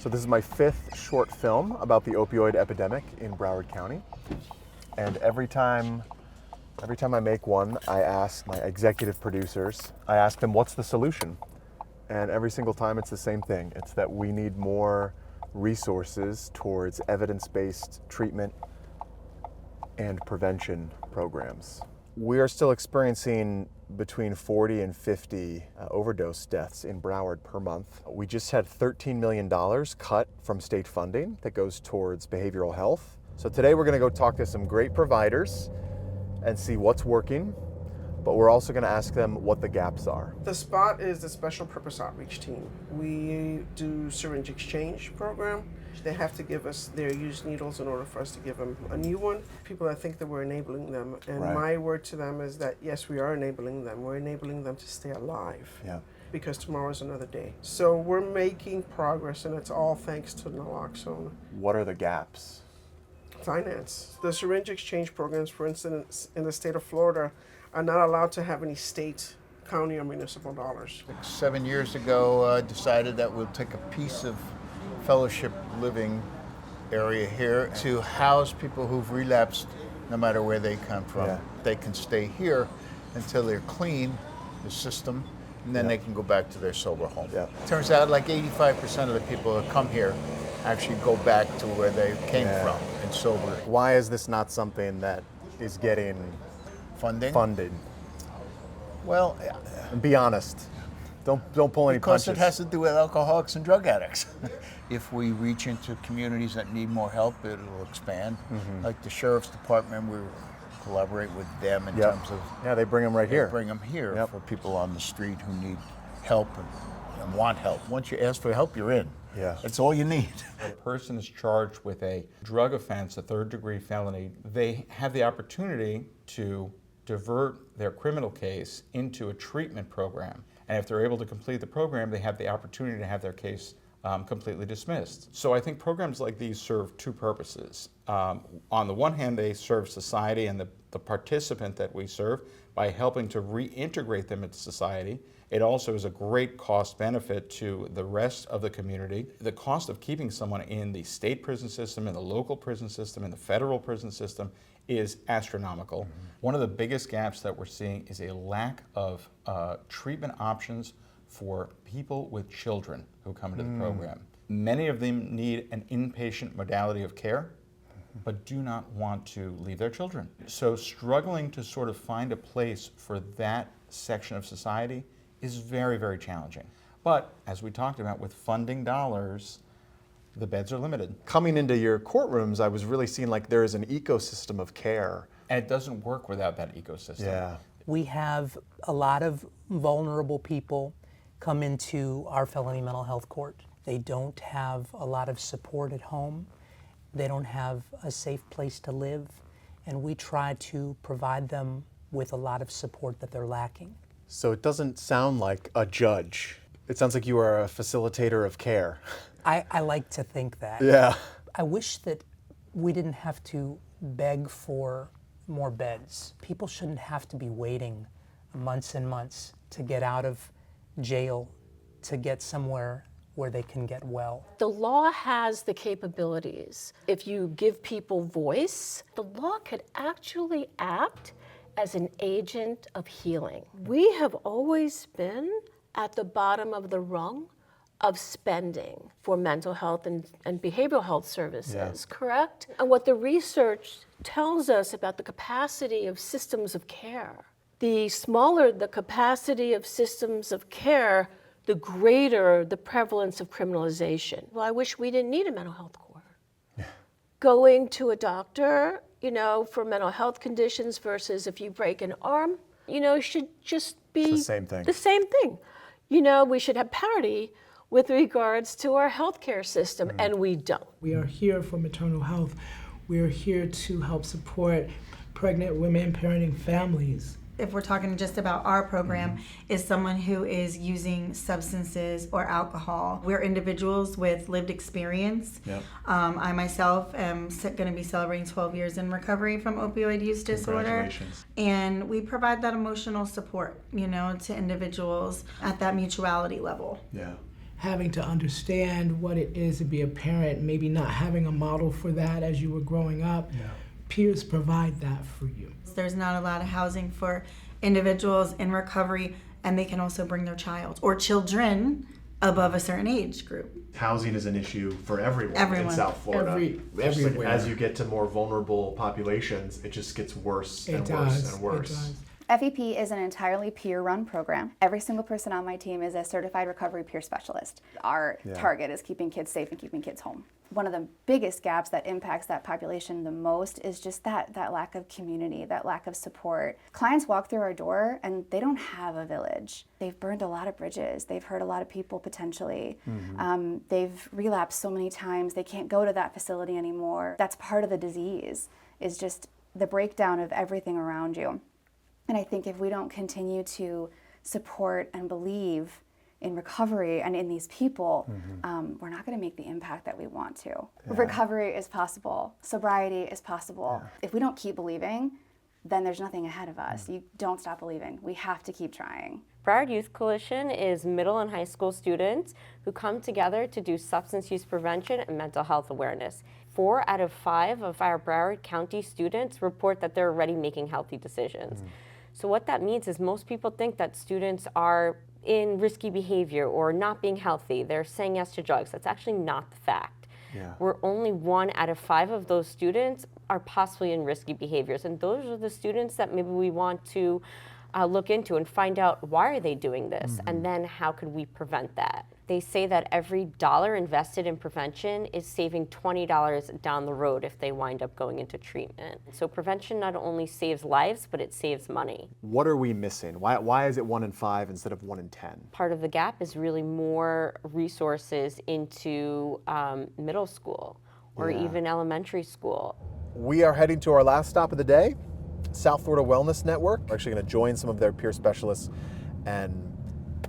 So this is my 5th short film about the opioid epidemic in Broward County. And every time I make one, I ask my executive producers, I ask them, what's the solution? And every single time it's the same thing. It's that we need more resources towards evidence-based treatment and prevention programs. We are still experiencing between 40 and 50 overdose deaths in Broward per month. We just had $13 million cut from state funding that goes towards behavioral health. So today we're gonna go talk to some great providers and see what's working, but we're also gonna ask them what the gaps are. The SPOT is the Special Purpose Outreach Team. We do syringe exchange program. They have to give us their used needles in order for us to give them a new one. People that think that we're enabling them, and Right. my word to them is that yes, we are enabling them. We're enabling them to stay alive. Yeah. Because tomorrow is another day. So we're making progress, and it's all thanks to naloxone. What are the gaps? Finance. The syringe exchange programs, for instance, in the state of Florida, are not allowed to have any state, county, or municipal dollars. 7 years ago, decided that we'll take a piece of fellowship living area here to house people who've relapsed no matter where they come from. Yeah. They can stay here until they're clean, the system, and then Yeah. they can go back to their sober home. Yeah. Turns out like 85% of the people that come here actually go back to where they came Yeah. from and sober. Why is this not something that is getting Funding? funded? Well, And be honest. Don't pull any because punches. it has to do with alcoholics and drug addicts. If we reach into communities that need more help, it will expand. Like the sheriff's department, we collaborate with them in Yep. terms of Yeah, they bring them right here. bring them here Yep. for people on the street who need help and want help. Once you ask for help, you're in. Yeah. That's all you need. A person is charged with a drug offense, a third-degree felony, they have the opportunity to divert their criminal case into a treatment program. And if they're able to complete the program, they have the opportunity to have their case completely dismissed. So I think programs like these serve two purposes. On the one hand, they serve society and the participant that we serve by helping to reintegrate them into society. It also is a great cost benefit to the rest of the community. The cost of keeping someone in the state prison system, in the local prison system, in the federal prison system is astronomical. One of the biggest gaps that we're seeing is a lack of treatment options for people with children who come into the program. Many of them need an inpatient modality of care, but do not want to leave their children. So struggling to sort of find a place for that section of society is very, very challenging. But as we talked about, with funding dollars, the beds are limited. Coming into your courtrooms, I was really seeing like there is an ecosystem of care. And it doesn't work without that ecosystem. Yeah. We have a lot of vulnerable people come into our felony mental health court. They don't have a lot of support at home. They don't have a safe place to live. And we try to provide them with a lot of support that they're lacking. So it doesn't sound like a judge. It sounds like you are a facilitator of care. I like to think that. Yeah. I wish that we didn't have to beg for more beds. People shouldn't have to be waiting months and months to get out of jail to get somewhere where they can get well. The law has the capabilities. If you give people voice, the law could actually act as an agent of healing. We have always been at the bottom of the rung of spending for mental health and behavioral health services, correct? And what the research tells us about the capacity of systems of care, the smaller the capacity of systems of care, the greater the prevalence of criminalization. Well, I wish we didn't need a mental health court. Going to a doctor, for mental health conditions versus if you break an arm, should just be It's the same thing. the same thing. We should have parity with regards to our healthcare system, and we don't. We are here for maternal health. We are here to help support pregnant women, parenting families. If we're talking just about our program, is someone who is using substances or alcohol. We're individuals with lived experience. Yep. I myself am going to be celebrating 12 years in recovery from opioid use disorder. Congratulations. And we provide that emotional support, to individuals at that mutuality level. Yeah. having to understand what it is to be a parent, maybe not having a model for that as you were growing up. No. Peers provide that for you. There's not a lot of housing for individuals in recovery, and they can also bring their child or children above a certain age group. Housing is an issue for everyone in South Florida. Everywhere. Like as you get to more vulnerable populations, it just gets worse and worse and worse. FEP is an entirely peer-run program. Every single person on my team is a certified recovery peer specialist. Our target is keeping kids safe and keeping kids home. One of the biggest gaps that impacts that population the most is just that lack of community, that lack of support. Clients walk through our door and they don't have a village. They've burned a lot of bridges. They've hurt a lot of people potentially. They've relapsed so many times. They can't go to that facility anymore. That's part of the disease, is just the breakdown of everything around you. And I think if we don't continue to support and believe in recovery and in these people, we're not going to make the impact that we want to. Recovery is possible. Sobriety is possible. If we don't keep believing, then there's nothing ahead of us. You don't stop believing. We have to keep trying. Broward Youth Coalition is middle and high school students who come together to do substance use prevention and mental health awareness. 4 out of 5 of our Broward County students report that they're already making healthy decisions. So what that means is most people think that students are in risky behavior or not being healthy. They're saying yes to drugs. That's actually not the fact. Where only 1 out of 5 of those students are possibly in risky behaviors. And those are the students that maybe we want to look into and find out why are they doing this, and then how could we prevent that. They say that every dollar invested in prevention is saving $20 down the road if they wind up going into treatment. So prevention not only saves lives, but it saves money. What are we missing? Why is it 1 in 5 instead of 1 in 10? Part of the gap is really more resources into middle school or even elementary school. We are heading to our last stop of the day, South Florida Wellness Network. We're actually going to join some of their peer specialists and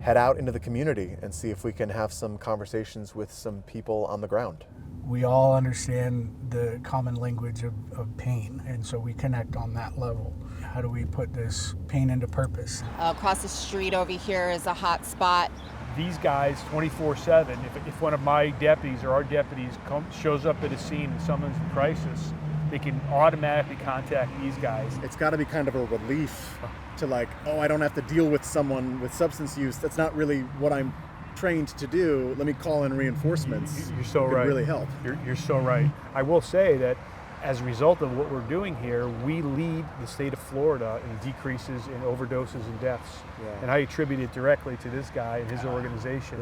head out into the community and see if we can have some conversations with some people on the ground. We all understand the common language of pain, and so we connect on that level. How do we put this pain into purpose? Across the street over here is a hot spot. These guys 24/7, if one of my deputies or our deputies shows up at a scene and someone's in crisis, they can automatically contact these guys. It's got to be kind of a relief to like, oh, I don't have to deal with someone with substance use. That's not really what I'm trained to do. Let me call in reinforcements. You're so right. It could really help. You're so right. I will say that as a result of what we're doing here, we lead the state of Florida in decreases in overdoses and deaths. And I attribute it directly to this guy and his organization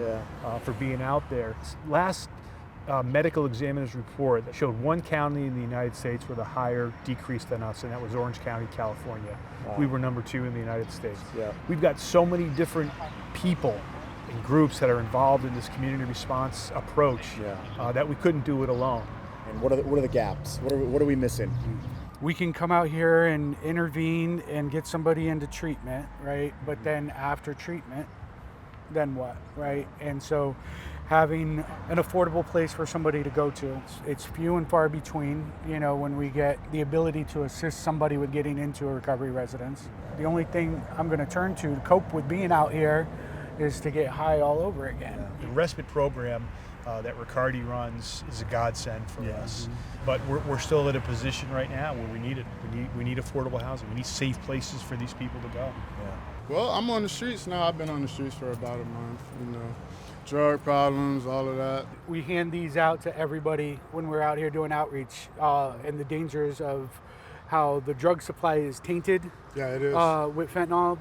for being out there. Last medical examiner's report that showed 1 county in the United States with a higher decrease than us, and that was Orange County, California. We were number 2 in the United States. We've got so many different people and groups that are involved in this community response approach that we couldn't do it alone. And what are the gaps? What are we missing? We can come out here and intervene and get somebody into treatment, right? But then after treatment, then what, right? And so having an affordable place for somebody to go to, it's few and far between, when we get the ability to assist somebody with getting into a recovery residence. The only thing I'm going to turn to cope with being out here is to get high all over again. The respite program that Riccardi runs is a godsend for us. But we're still at a position right now where we need it. We need affordable housing. We need safe places for these people to go. Well, I'm on the streets now. I've been on the streets for about a month, drug problems, all of that. We hand these out to everybody when we're out here doing outreach, and the dangers of how the drug supply is tainted. Yeah, it is. With fentanyl,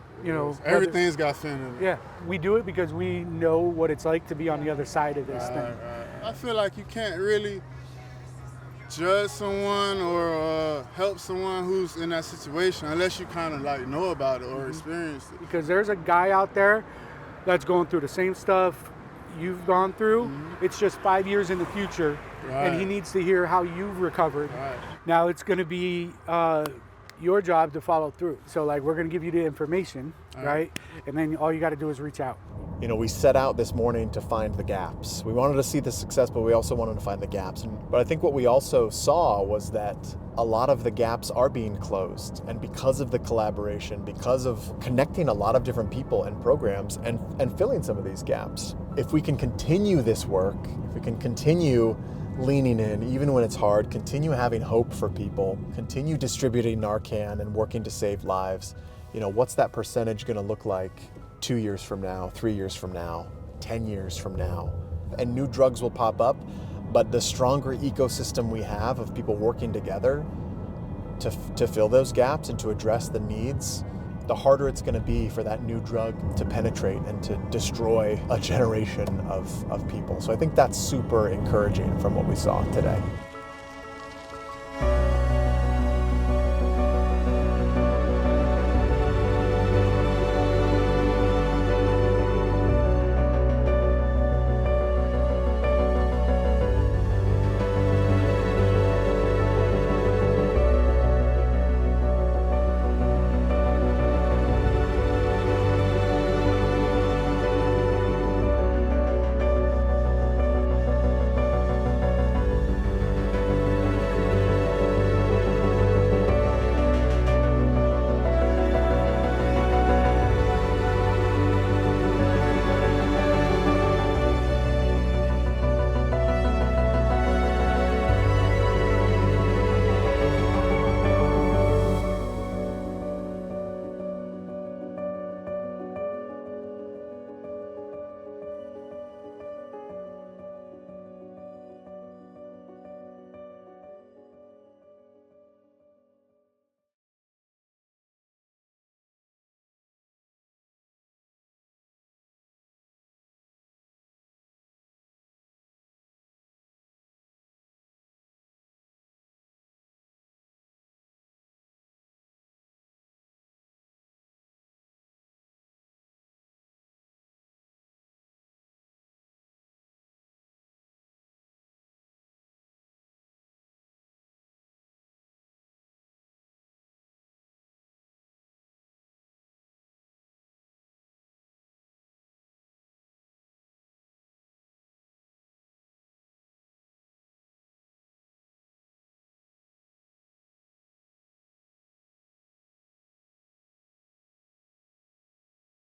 Everything's got fentanyl. Yeah, we do it because we know what it's like to be on the other side of this thing. I feel like you can't really judge someone or help someone who's in that situation unless you kind of know about it or experienced it. Because there's a guy out there that's going through the same stuff you've gone through. It's just 5 years in the future, and he needs to hear how you've recovered. Now it's going to be your job to follow through. So we're going to give you the information, right? And then all you got to do is reach out. We set out this morning to find the gaps. We wanted to see the success, but we also wanted to find the gaps. But I think what we also saw was that a lot of the gaps are being closed. And because of the collaboration, because of connecting a lot of different people and programs and filling some of these gaps, if we can continue this work, if we can continue leaning in, even when it's hard, continue having hope for people, continue distributing Narcan and working to save lives, what's that percentage going to look like 2 years from now, 3 years from now, 10 years from now? And new drugs will pop up, but the stronger ecosystem we have of people working together to fill those gaps and to address the needs, the harder it's going to be for that new drug to penetrate and to destroy a generation of people. So I think that's super encouraging from what we saw today.